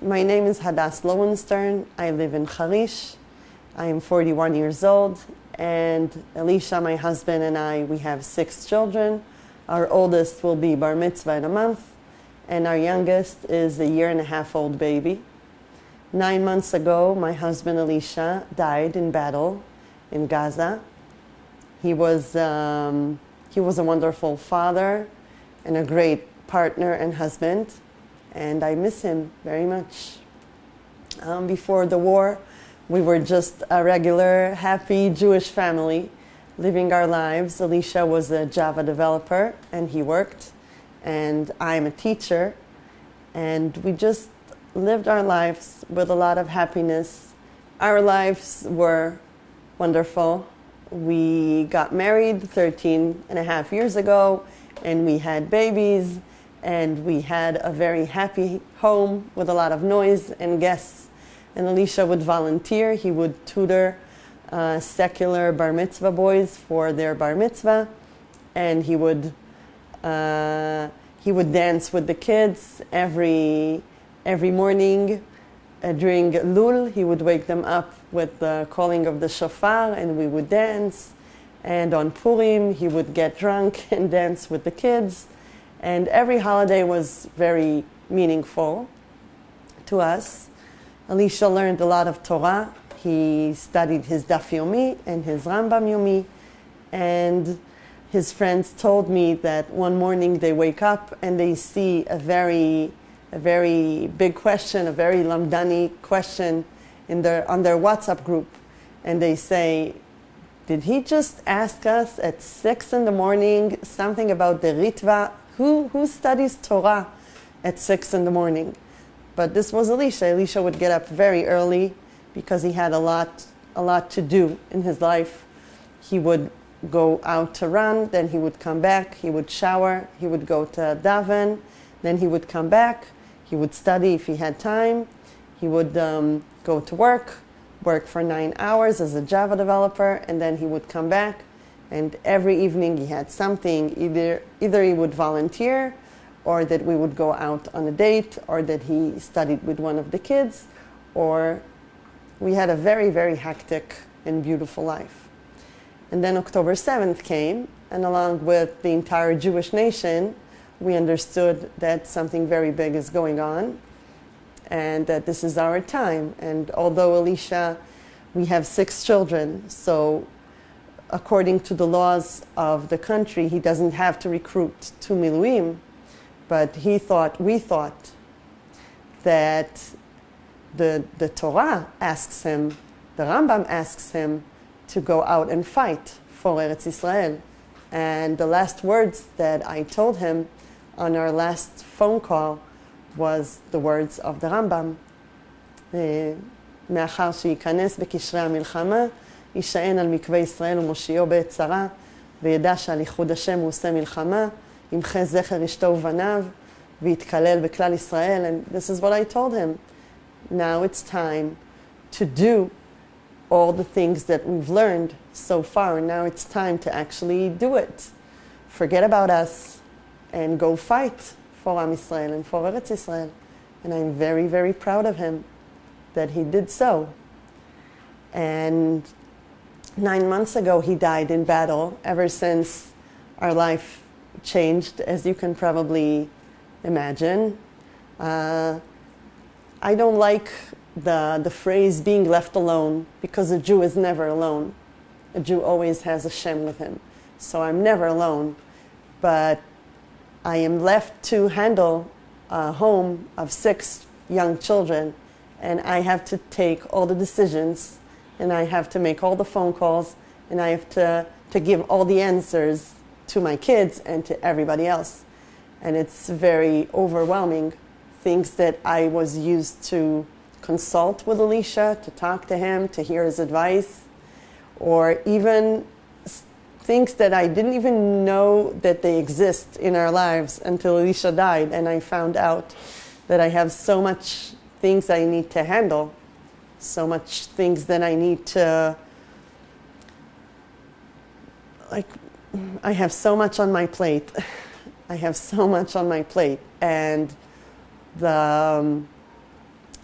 My name is Hadas Lowenstern. I live in Harish. I am 41 years old, and Elisha, my husband, and I, we have 6 children. Our oldest will be bar mitzvah in a month, and our youngest is a 1.5-year-old baby. 9 months ago, my husband Elisha died in battle in Gaza. He was a wonderful father and a great partner and husband, and I miss him very much. Before the war, we were just a regular, happy Jewish family living our lives. Elisha was a Java developer, and he worked, and I'm a teacher, and we just lived our lives with a lot of happiness. Our lives were wonderful. We got married 13.5 years ago, and we had babies, and we had a very happy home with a lot of noise and guests. And Elisha would volunteer. He would tutor secular bar mitzvah boys for their bar mitzvah, and he would dance with the kids every morning during Lul. He would wake them up with the calling of the shofar, and we would dance. And on Purim, he would get drunk and dance with the kids. And every holiday was very meaningful to us. Elisha learned a lot of Torah. He studied his Daf Yomi and his Rambam Yomi. And his friends told me that one morning they wake up and they see a very big question, a very lamdani question on their WhatsApp group. And they say, did he just ask us at 6 a.m. something about the Ritva? Who studies Torah at 6 a.m? But this was Elisha. Elisha would get up very early because he had a lot to do in his life. He would go out to run, then he would come back, he would shower, he would go to daven, then he would come back, he would study if he had time, he would go to work for 9 hours as a Java developer, and then he would come back, and every evening he had something. Either he would volunteer, or that we would go out on a date, or that he studied with one of the kids, or we had a very, very hectic and beautiful life. And then October 7th came, and along with the entire Jewish nation, we understood that something very big is going on, and that this is our time. And although Elisha, we have 6 children, so according to the laws of the country, he doesn't have to recruit to Miluim, but we thought that the Torah asks him, the Rambam asks him to go out and fight for Eretz Israel. And the last words that I told him on our last phone call was the words of the Rambam. מאחר שייכנס בקשרי המלחמה, יישען על מקווה ישראל ומושיעו בעת צרה, וידע שעל ייחוד השם הוא עושה מלחמה, ימחה זכר אשתו ובניו, ויתקלל בכלל ישראל. And this is what I told him. Now it's time to do all the things that we've learned so far. Now it's time to actually do it. Forget about us and go fight for Am Yisrael and for Eretz Yisrael. And I'm very, very proud of him that he did so. And 9 months ago, he died in battle. Ever since, our life changed, as you can probably imagine. I don't like the phrase being left alone, because a Jew is never alone. A Jew always has a Shem with him. So I'm never alone. But I am left to handle a home of 6 young children, and I have to take all the decisions, and I have to make all the phone calls, and I have to give all the answers to my kids and to everybody else. And it's very overwhelming. Things that I was used to consult with Elisha, to talk to him, to hear his advice, or even things that I didn't even know that they exist in our lives until Elisha died, and I found out that I have so much things I need to handle, so much things that I need to, I have so much on my plate. I have so much on my plate, and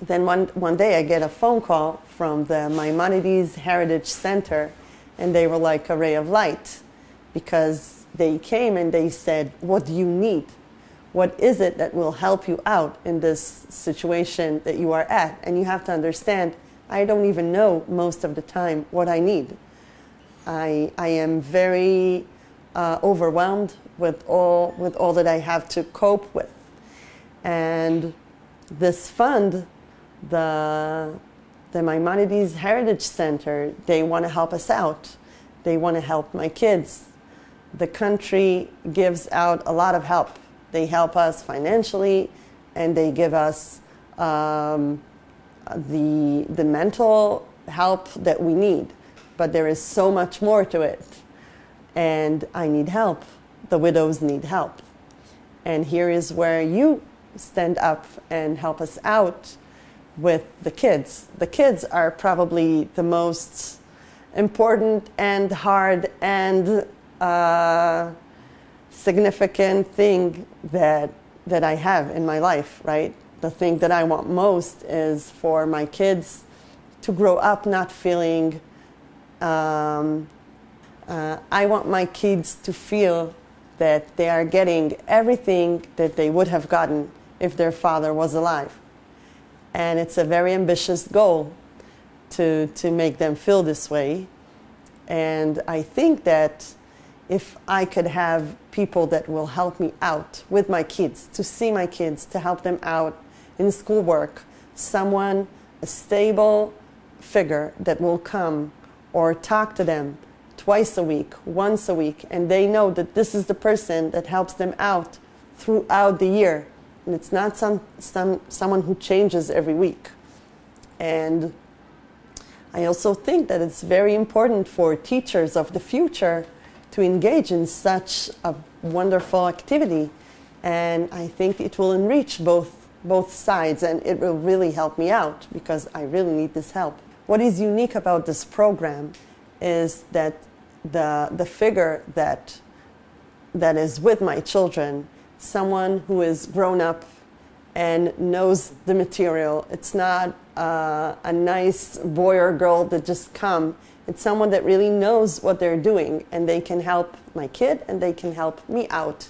then one day I get a phone call from the Maimonides Heritage Center, and they were like a ray of light, because they came and they said, what do you need? What is it that will help you out in this situation that you are at? And you have to understand, I don't even know most of the time what I need. I am very overwhelmed with all that I have to cope with. And this fund, the Maimonides Heritage Center, they want to help us out. They want to help my kids. The country gives out a lot of help. They help us financially, and they give us the mental help that we need. But there is so much more to it. And I need help. The widows need help. And here is where you stand up and help us out with the kids. The kids are probably the most important and hard and significant thing that I have in my life, right? The thing that I want most is for my kids to grow up not feeling, I want my kids to feel that they are getting everything that they would have gotten if their father was alive. And it's a very ambitious goal to make them feel this way. And I think that if I could have people that will help me out with my kids, to see my kids, to help them out in schoolwork, someone, a stable figure that will come or talk to them twice a week, once a week, and they know that this is the person that helps them out throughout the year. And it's not someone who changes every week. And I also think that it's very important for teachers of the future to engage in such a wonderful activity. And I think it will enrich both sides, and it will really help me out, because I really need this help. What is unique about this program is that the figure that is with my children, someone who is grown up and knows the material. It's not a nice boy or girl that just come. It's someone that really knows what they're doing, and they can help my kid and they can help me out,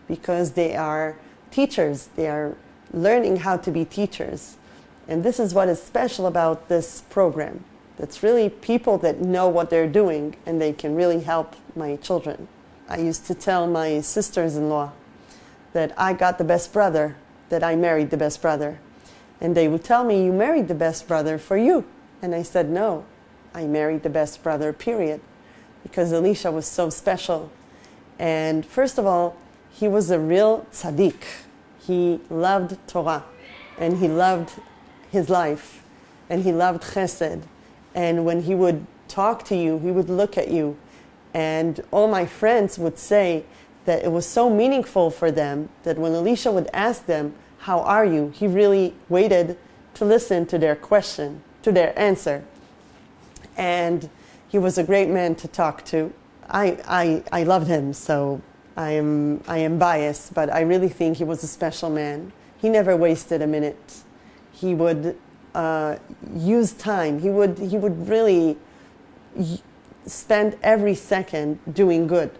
because they are teachers. They are learning how to be teachers. And this is what is special about this program. It's really people that know what they're doing, and they can really help my children. I used to tell my sisters-in-law that I got the best brother, that I married the best brother. And they would tell me, you married the best brother for you. And I said, no, I married the best brother, period. Because Elisha was so special. And first of all, he was a real tzaddik. He loved Torah, and he loved his life, and he loved chesed. And when he would talk to you, he would look at you. And all my friends would say that it was so meaningful for them that when Elisha would ask them, how are you? He really waited to listen to their question, to their answer. And he was a great man to talk to. I loved him, so I am biased, but I really think he was a special man. He never wasted a minute. He would use time. He would really spend every second doing good.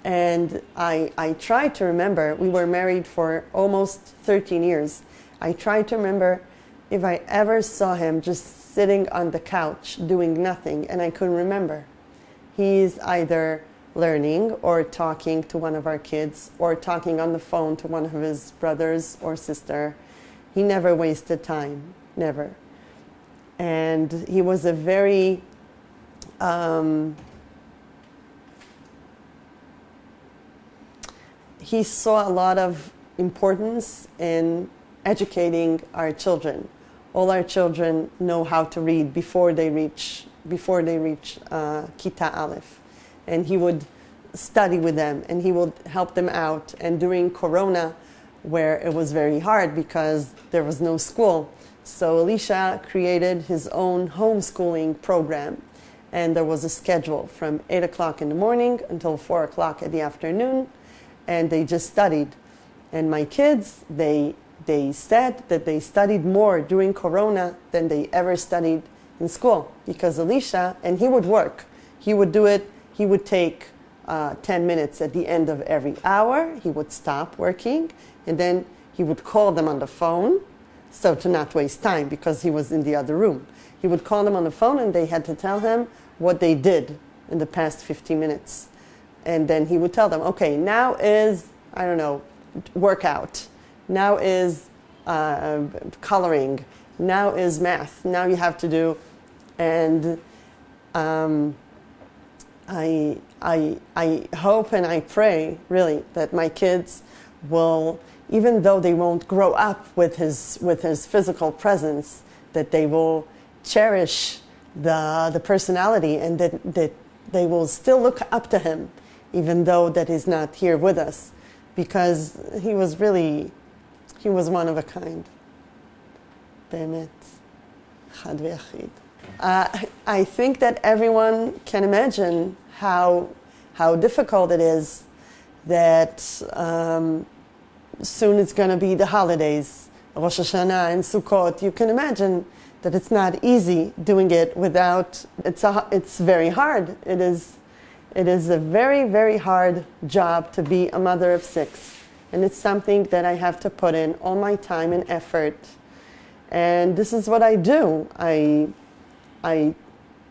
And I tried to remember, we were married for almost 13 years. I tried to remember if I ever saw him just sitting on the couch doing nothing, and I couldn't remember. He's either learning or talking to one of our kids or talking on the phone to one of his brothers or sister. He never wasted time, never. And he was a very he saw a lot of importance in educating our children. All our children know how to read before they reach Kita Aleph. And he would study with them, and he would help them out. And during Corona, where it was very hard because there was no school, so Elisha created his own homeschooling program. And there was a schedule from 8 o'clock in the morning until 4 o'clock in the afternoon, and they just studied. And my kids, they they said that they studied more during Corona than they ever studied in school, because Elisha, and he would work, he would do it, he would take 10 minutes at the end of every hour, he would stop working, and then he would call them on the phone, so to not waste time, because he was in the other room. He would call them on the phone, and they had to tell him what they did in the past 15 minutes. And then he would tell them, okay, now is, I don't know, workout. Now is coloring. Now is math. Now you have to do. And I hope and I pray, really, that my kids will, even though they won't grow up with his physical presence, that they will cherish the personality, and that they will still look up to him, even though that he's not here with us, because he was one of a kind. באמת, חד ויחיד. I think that everyone can imagine how difficult it is that soon it's going to be the holidays, Rosh Hashanah and Sukkot. You can imagine that it's not easy doing it without, it's very hard. It is a very, very hard job to be a mother of 6. And it's something that I have to put in all my time and effort. And this is what I do. I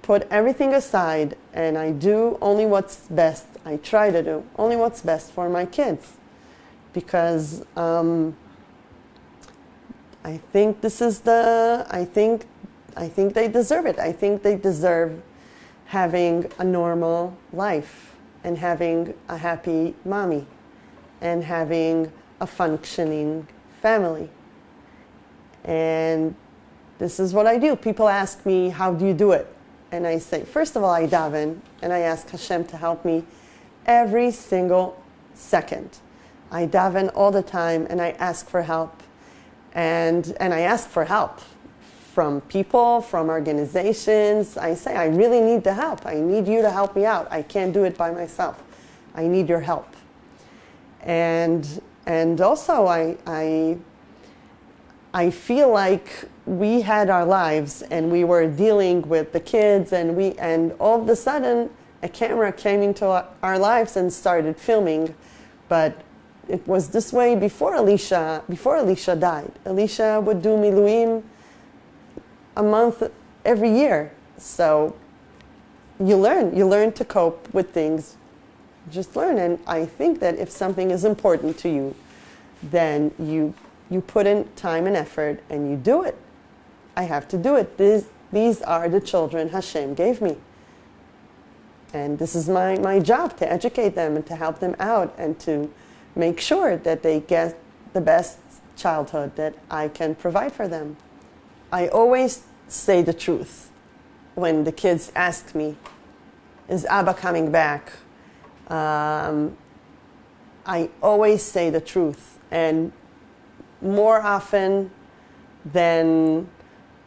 put everything aside and I do only what's best. I try to do only what's best for my kids. Because I think this is I think they deserve it. I think they deserve having a normal life and having a happy mommy and having a functioning family. And this is what I do. People ask me, how do you do it? And I say, first of all, I daven and I ask Hashem to help me every single second. I daven all the time and I ask for help. And I ask for help from people, from organizations. I say, I really need the help. I need you to help me out. I can't do it by myself. I need your help. And also I feel like we had our lives and we were dealing with the kids, and all of a sudden a camera came into our lives and started filming. But it was this way before Elisha died. Elisha would do miluim a month every year. So you learn to cope with things. Just learn. And I think that if something is important to you, then you put in time and effort and you do it. I have to do it. These are the children Hashem gave me. And this is my job, to educate them and to help them out and to make sure that they get the best childhood that I can provide for them. I always say the truth when the kids ask me, is Abba coming back? I always say the truth. And more often than,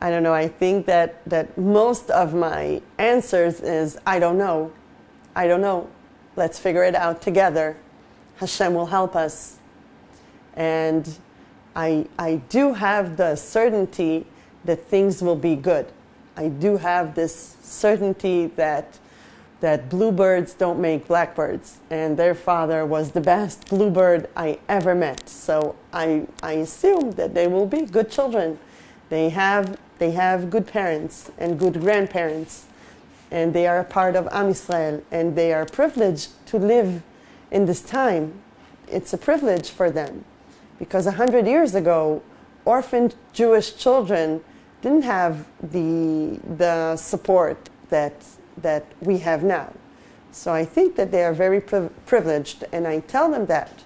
I don't know, I think that most of my answers is, I don't know. Let's figure it out together. Hashem will help us. And I do have the certainty that things will be good. I do have this certainty that bluebirds don't make blackbirds, and their father was the best bluebird I ever met. So I assume that they will be good children. They have good parents and good grandparents, and they are a part of Am Yisrael, and they are privileged to live in this time. It's a privilege for them, because 100 years ago, orphaned Jewish children didn't have the support that we have now. So I think that they are very privileged, and I tell them that.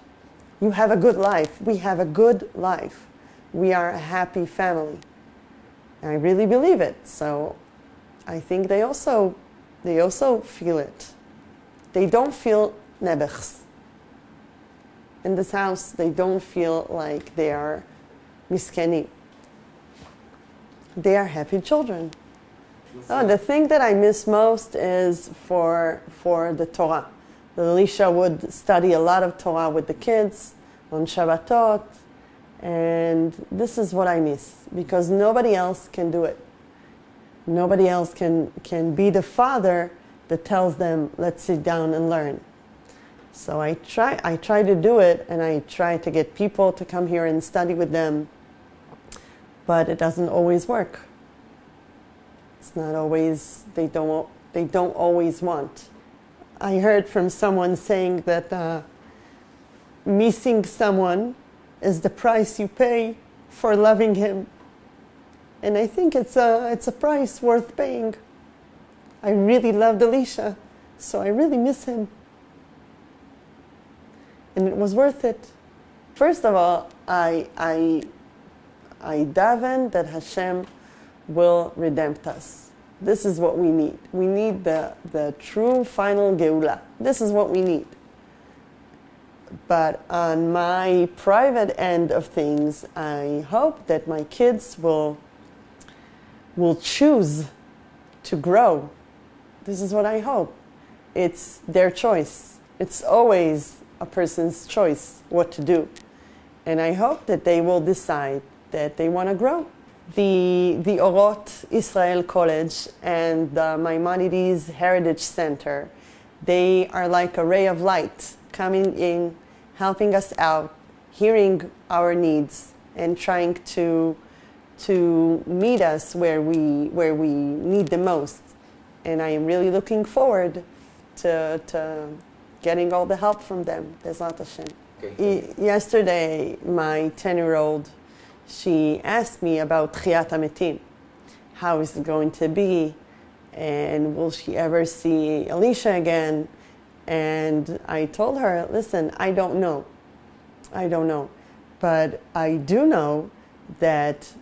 You have a good life. We have a good life. We are a happy family. And I really believe it. So I think they also feel it. They don't feel nebechs. In this house, they don't feel like they are miskeni. They are happy children. Oh, the thing that I miss most is for the Torah. Elisha would study a lot of Torah with the kids on Shabbatot, And this is what I miss, because nobody else can do it. Nobody else can be the father that tells them, let's sit down and learn. So I try to do it, and I try to get people to come here and study with them, but it doesn't always work. It's not always, they don't always want. I heard from someone saying that missing someone is the price you pay for loving him. And I think it's a price worth paying. I really loved Elisha, so I really miss him. And it was worth it. First of all, I daven that Hashem will redempt us. This is what we need. We need the true final Geula. This is what we need. But on my private end of things, I hope that my kids will choose to grow. This is what I hope. It's their choice. It's always a person's choice what to do. And I hope that they will decide that they want to grow. The Orot Israel College and the Maimonides Heritage Center, they are like a ray of light coming in, helping us out, hearing our needs, and trying to meet us where we need the most. And I am really looking forward to getting all the help from them. Bezrat Hashem. Okay. Yesterday, my 10-year-old, she asked me about Tchiyat HaMetim. How is it going to be? And will she ever see Elisha again? And I told her, listen, I don't know. I don't know. But I do know that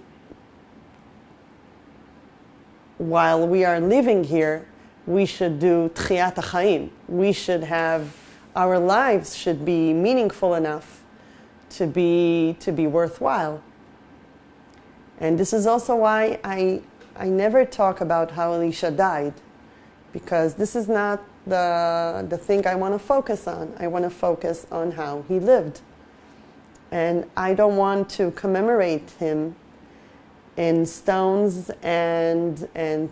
while we are living here, we should do Tchiyat HaChaim. We should have, our lives should be meaningful enough to be worthwhile. And this is also why I never talk about how Elisha died, because this is not the thing I want to focus on. I want to focus on how he lived. And I don't want to commemorate him in stones and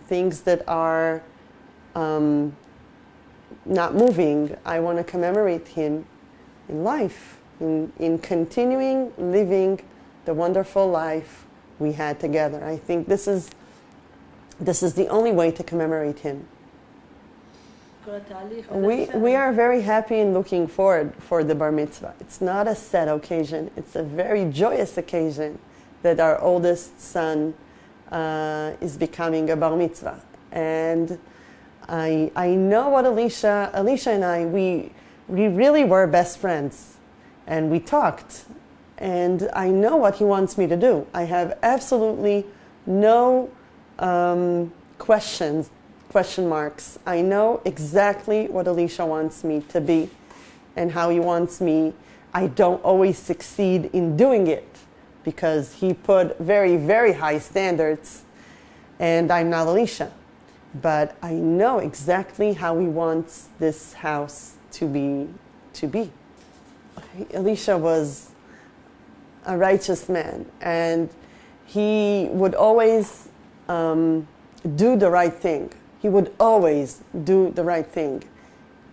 things that are not moving. I want to commemorate him in life, in continuing living the wonderful life we had together. I think this is the only way to commemorate him. We are very happy and looking forward for the bar mitzvah. It's not a sad occasion. It's a very joyous occasion that our oldest son is becoming a bar mitzvah. And I know what Elisha and I, we really were best friends. And we talked. And I know what he wants me to do. I have absolutely no question marks. I know exactly what Elisha wants me to be and how he wants me. I don't always succeed in doing it because he put very, very high standards and I'm not Elisha. But I know exactly how he wants this house to be. Elisha was a righteous man, and he would always do the right thing. He would always do the right thing.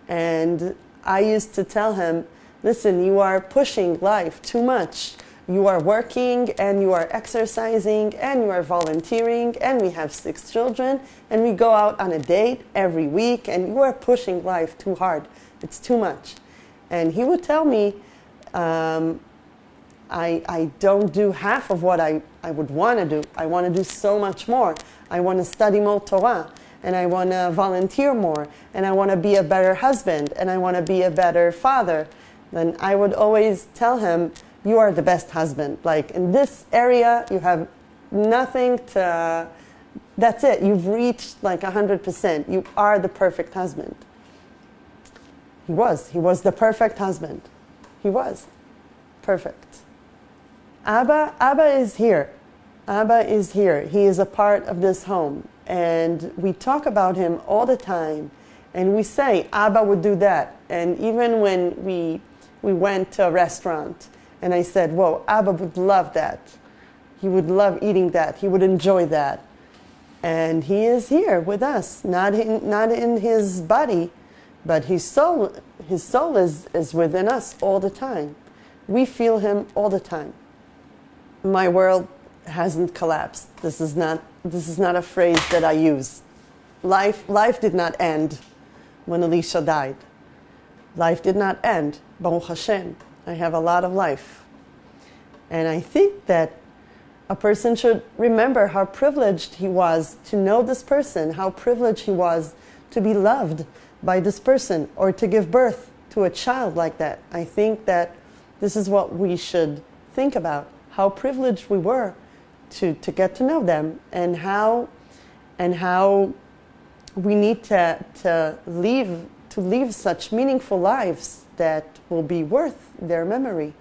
And I used to tell him, listen, you are pushing life too much. You are working, and you are exercising, and you are volunteering, and we have 6 children, and we go out on a date every week, and you are pushing life too hard. It's too much. And he would tell me, I don't do half of what I would want to do. I want to do so much more. I want to study more Torah, and I want to volunteer more, and I want to be a better husband, and I want to be a better father. Then I would always tell him, you are the best husband. Like, in this area, you have nothing to... That's it. You've reached like 100%. You are the perfect husband. He was. He was the perfect husband. He was. Perfect. Abba is here. Abba is here. He is a part of this home. And we talk about him all the time. And we say, Abba would do that. And even when we went to a restaurant And I said, whoa, Abba would love that. He would love eating that. He would enjoy that. And he is here with us, not in his body, but his soul is within us all the time. We feel him all the time. My world hasn't collapsed. This is not a phrase that I use. Life did not end when Elisha died. Life did not end. Baruch Hashem. I have a lot of life. And I think that a person should remember how privileged he was to know this person, how privileged he was to be loved by this person or to give birth to a child like that. I think that this is what we should think about, how privileged we were to get to know them, and how we need to live such meaningful lives that will be worth their memory.